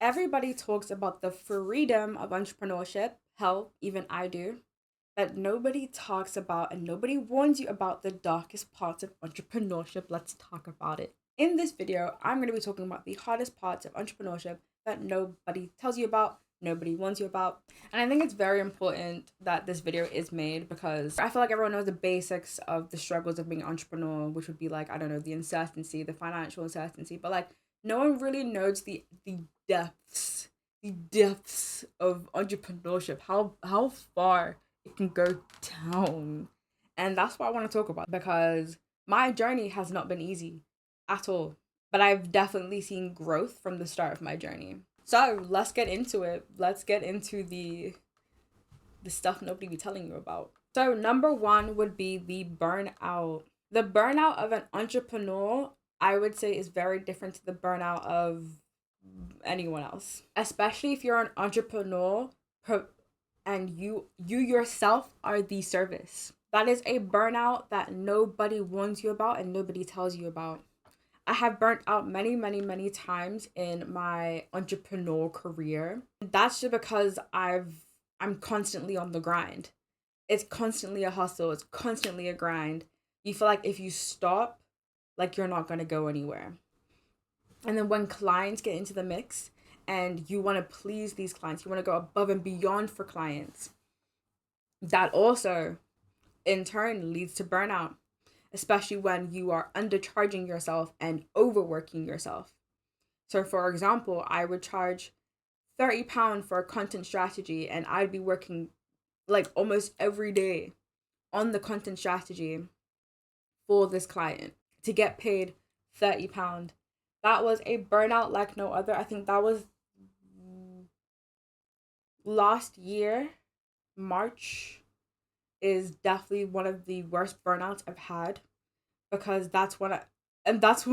Everybody talks about the freedom of entrepreneurship. Hell, even I do. But nobody talks about and nobody warns you about the darkest parts of entrepreneurship. Let's talk about it. In this video, I'm going to be talking about the hardest parts of entrepreneurship that nobody tells you about, nobody warns you about. And I think it's very important that this video is made because I feel like everyone knows the basics of the struggles of being an entrepreneur, which would be like, I don't know, the uncertainty, the financial uncertainty, but like no one really knows the depths, the depths of entrepreneurship, how far it can go down. And that's what I want to talk about because my journey has not been easy at all, but I've definitely seen growth from the start of my journey. So let's get into it. Let's get into the stuff nobody be telling you about. So number one would be the burnout. The burnout of an entrepreneur, I would say, is very different to the burnout of anyone else. Especially if you're an entrepreneur and you yourself are the service. That is a burnout that nobody warns you about and nobody tells you about. I have burnt out many times in my entrepreneur career. That's just because I'm constantly on the grind. It's constantly a hustle. It's constantly a grind. You feel like if you stop, like you're not going to go anywhere. And then when clients get into the mix and you want to please these clients, you want to go above and beyond for clients, that also in turn leads to burnout, especially when you are undercharging yourself and overworking yourself. So for example, I would charge £30 for a content strategy and I'd be working like almost every day on the content strategy for this client to get paid £30. That was a burnout like no other. I think that was last year. March is definitely one of the worst burnouts I've had because that's when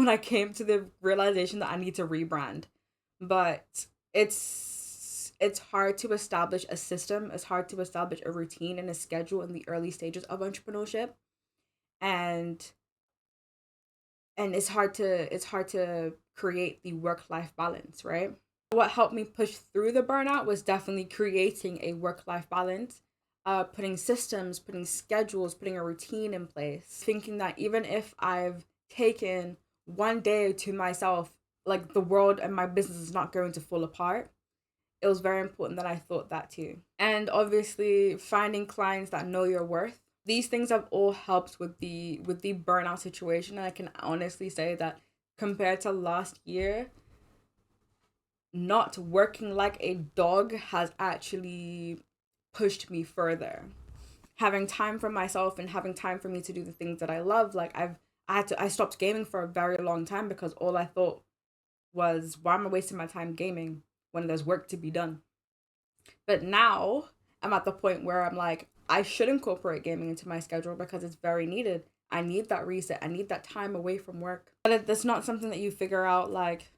I came to the realization that I need to rebrand. But it's hard to establish a system. It's hard to establish a routine and a schedule in the early stages of entrepreneurship. And it's hard to create the work-life balance, right? What helped me push through the burnout was definitely creating a work-life balance, putting systems, putting schedules, putting a routine in place, thinking that even if I've taken one day to myself, like the world and my business is not going to fall apart. It was very important that I thought that too. And obviously finding clients that know your worth. These things have all helped with the burnout situation. And I can honestly say that compared to last year, not working like a dog has actually pushed me further. Having time for myself and having time for me to do the things that I love. Like I stopped gaming for a very long time because all I thought was, why am I wasting my time gaming when there's work to be done? But now I'm at the point where I'm like, I should incorporate gaming into my schedule because it's very needed. I need that reset. I need that time away from work. But it's not something that you figure out like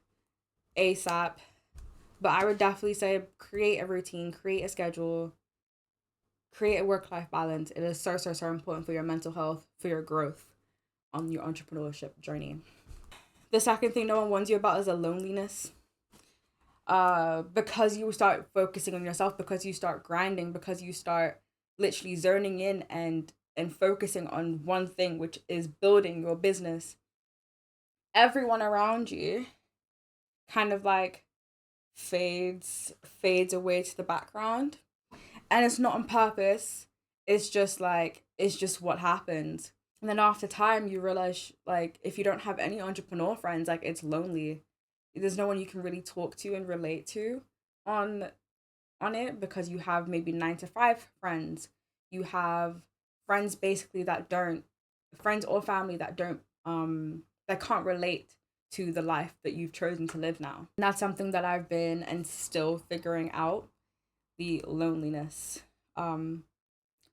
ASAP. But I would definitely say create a routine, create a schedule, create a work-life balance. It is so important for your mental health, for your growth on your entrepreneurship journey. The second thing no one warns you about is the loneliness. Because you start focusing on yourself, because you start grinding, because you start literally zoning in and focusing on one thing, which is building your business, everyone around you kind of like fades away to the background. And it's not on purpose. It's just what happens. And then after time you realize, like, if you don't have any entrepreneur friends, like, it's lonely. There's no one you can really talk to and relate to on it because you have maybe 9-to-5 friends. You have friends basically friends or family that can't relate to the life that you've chosen to live now. And that's something that I've been and still figuring out, the loneliness. But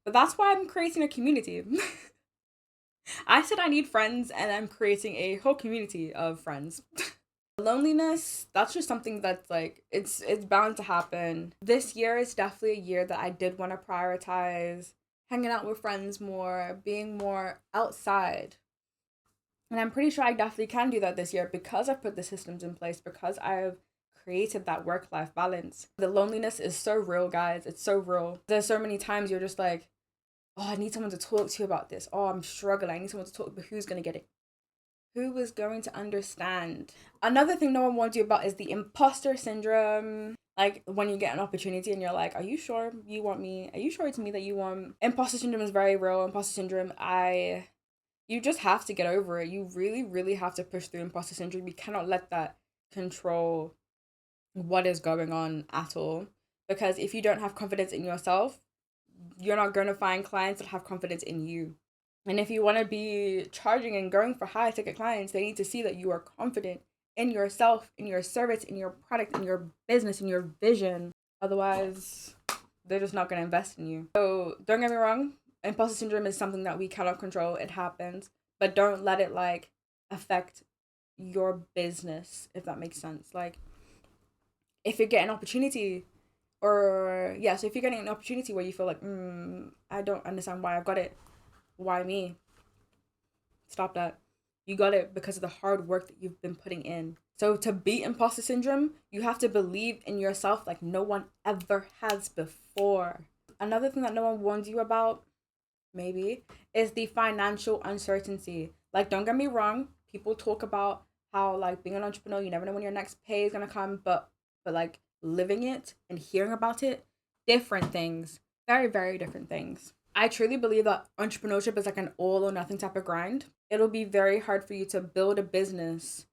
that's why I'm creating a community. I said I need friends and I'm creating a whole community of friends. Loneliness, that's just something that's like, it's bound to happen. This year is definitely a year that I did want to prioritize hanging out with friends more, being more outside. And I'm pretty sure I definitely can do that this year because I've put the systems in place, because I've created that work-life balance. The loneliness is so real, guys. It's so real. There's so many times you're just like, oh, I need someone to talk to about this. Oh, I'm struggling. I need someone to talk, but who's going to get it? Who is going to understand? Another thing no one warns you about is the imposter syndrome. Like when you get an opportunity and you're like, are you sure you want me? Are you sure it's me that you want? Imposter syndrome is very real. Imposter syndrome, you just have to get over it. You really, really have to push through imposter syndrome. You cannot let that control what is going on at all. Because if you don't have confidence in yourself, you're not going to find clients that have confidence in you. And if you want to be charging and going for high ticket clients, they need to see that you are confident in yourself, in your service, in your product, in your business, in your vision. Otherwise, they're just not going to invest in you. So don't get me wrong, imposter syndrome is something that we cannot control. It happens, but don't let it like affect your business, if that makes sense. Like if you get an opportunity or so if you're getting an opportunity where you feel like, I don't understand why I've got it. Why me? Stop that. You got it because of the hard work that you've been putting in. So to beat imposter syndrome, you have to believe in yourself like no one ever has before. Another thing that no one warns you about, maybe, is the financial uncertainty. Like, don't get me wrong, people talk about how like being an entrepreneur, you never know when your next pay is gonna come, but like living it and hearing about it, different things. Very, very different things. I truly believe that entrepreneurship is like an all or nothing type of grind. It'll be very hard for you to build a business,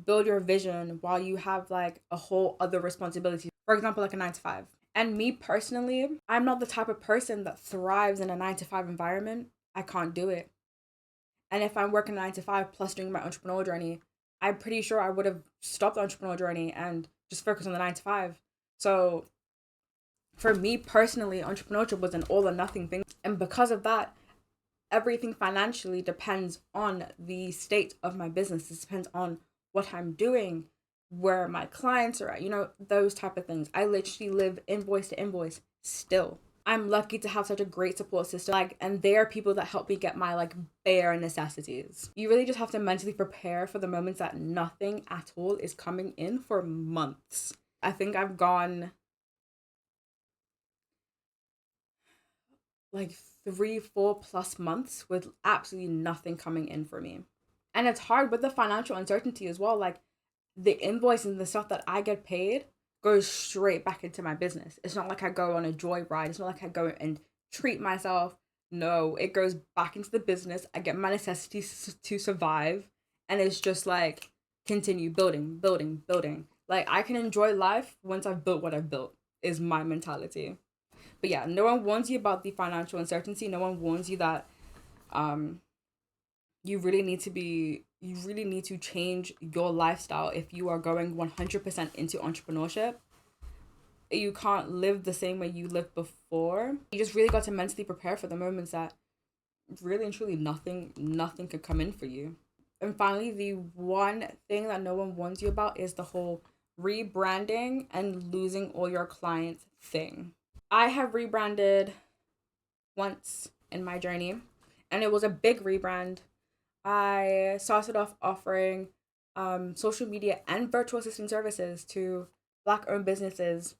build your vision while you have like a whole other responsibility. For example, like a 9 to 5. And me personally, I'm not the type of person that thrives in a 9 to 5 environment. I can't do it. And if I'm working 9 to 5 plus doing my entrepreneurial journey, I'm pretty sure I would have stopped the entrepreneurial journey and just focused on the 9 to 5. So for me personally, entrepreneurship was an all or nothing thing. And because of that, everything financially depends on the state of my business. It depends on what I'm doing, where my clients are at, those type of things. I literally live invoice to invoice still. I'm lucky to have such a great support system. And they are people that help me get my bare necessities. You really just have to mentally prepare for the moments that nothing at all is coming in for months. I think I've gone 3-4+ months with absolutely nothing coming in for me. And it's hard with the financial uncertainty as well. Like the invoice and the stuff that I get paid goes straight back into my business. It's not like I go on a joyride. It's not like I go and treat myself. No, it goes back into the business. I get my necessities to survive. And it's just like continue building, building, building. Like I can enjoy life once I've built what I've built is my mentality. But yeah, no one warns you about the financial uncertainty. No one warns you that you really need to change your lifestyle if you are going 100% into entrepreneurship. You can't live the same way you lived before. You just really got to mentally prepare for the moments that really and truly nothing could come in for you. And finally, the one thing that no one warns you about is the whole rebranding and losing all your clients thing. I have rebranded once in my journey, and it was a big rebrand. I started off offering social media and virtual assistant services to Black-owned businesses,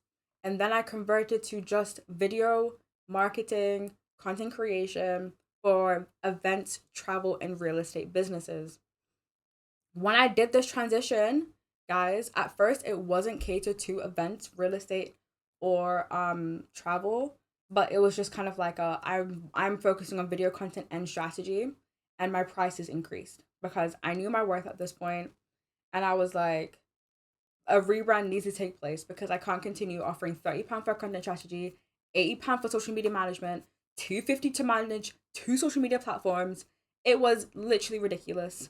and then I converted to just video marketing, content creation for events, travel, and real estate businesses. When I did this transition, guys, at first it wasn't catered to events, real estate, or travel, but it was just kind of like I'm focusing on video content and strategy, and my prices increased because I knew my worth at this point, and I was like, a rebrand needs to take place because I can't continue offering £30 for content strategy, £80 for social media management, $250 to manage 2 social media platforms. It was literally ridiculous.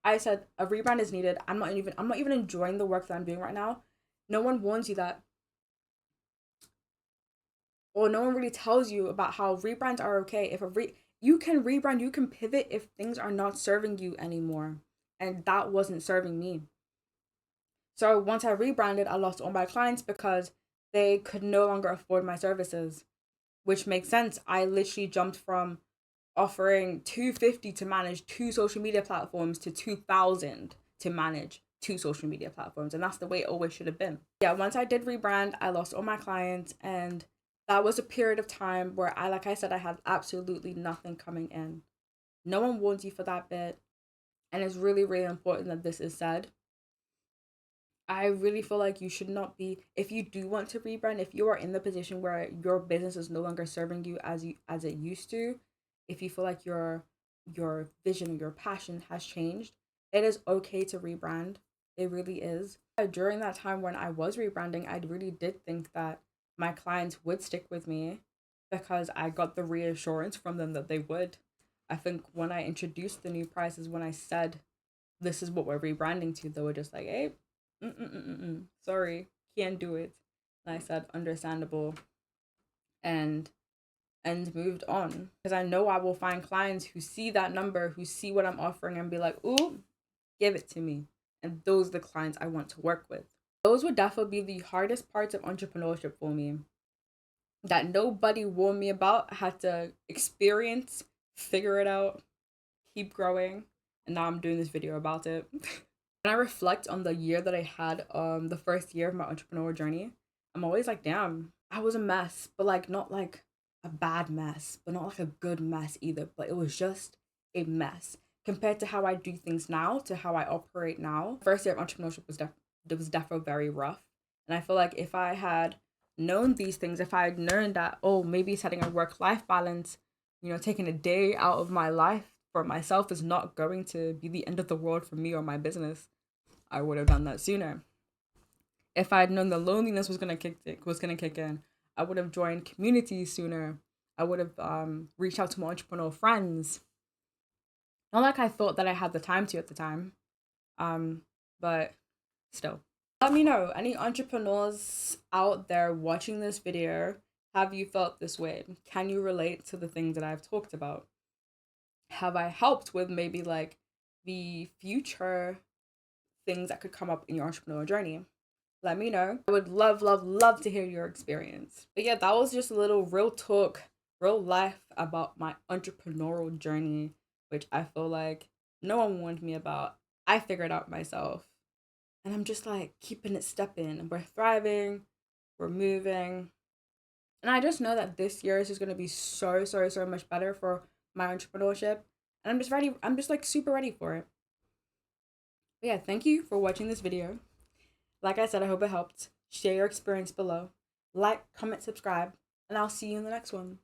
I said a rebrand is needed. I'm not even enjoying the work that I'm doing right now. No one warns you that. Or no one really tells you about how rebrands are okay. You can rebrand, you can pivot if things are not serving you anymore. And that wasn't serving me. So once I rebranded, I lost all my clients because they could no longer afford my services, which makes sense. I literally jumped from offering $250 to manage 2 social media platforms to $2,000 to manage two social media platforms, and that's the way it always should have been. Yeah, once I did rebrand, I lost all my clients, and that was a period of time where like I said, I had absolutely nothing coming in. No one warns you for that bit, and it's really, really important that this is said. I really feel like you should not be, if you do want to rebrand, if you are in the position where your business is no longer serving you as it used to, if you feel like your vision, your passion has changed, it is okay to rebrand. It really is. During that time when I was rebranding, I really did think that my clients would stick with me because I got the reassurance from them that they would. I think when I introduced the new prices, when I said this is what we're rebranding to, they were just like, hey, sorry, can't do it. And I said, understandable, and moved on, because I know I will find clients who see that number, who see what I'm offering, and be like, ooh, give it to me. And those are the clients I want to work with. Those would definitely be the hardest parts of entrepreneurship for me, that nobody warned me about. I had to experience, figure it out, keep growing, and now I'm doing this video about it. When I reflect on the year that I had, the first year of my entrepreneurial journey, I'm always like, damn, I was a mess, but like not like a bad mess, but not like a good mess either. But it was just a mess compared to how I do things now, to how I operate now. First year of entrepreneurship was definitely very rough, and I feel like if I had known these things, if I had known that, oh, maybe setting a work-life balance, taking a day out of my life for myself is not going to be the end of the world for me or my business, I would have done that sooner. If I had known the loneliness was gonna kick in, I would have joined communities sooner. I would have reached out to my entrepreneurial friends. Not like I thought that I had the time to at the time, but still. Let me know, any entrepreneurs out there watching this video, have you felt this way? Can you relate to the things that I've talked about? Have I helped with maybe like the future things that could come up in your entrepreneurial journey? Let me know. I would love, love, love to hear your experience. But yeah, that was just a little real talk, real life about my entrepreneurial journey, which I feel like no one warned me about. I figured out myself. And I'm just like keeping it stepping. And we're thriving, we're moving. And I just know that this year is just going to be so, so, so much better for my entrepreneurship. And I'm just ready. I'm just like super ready for it. But yeah, thank you for watching this video. Like I said, I hope it helped. Share your experience below. Like, comment, subscribe, and I'll see you in the next one.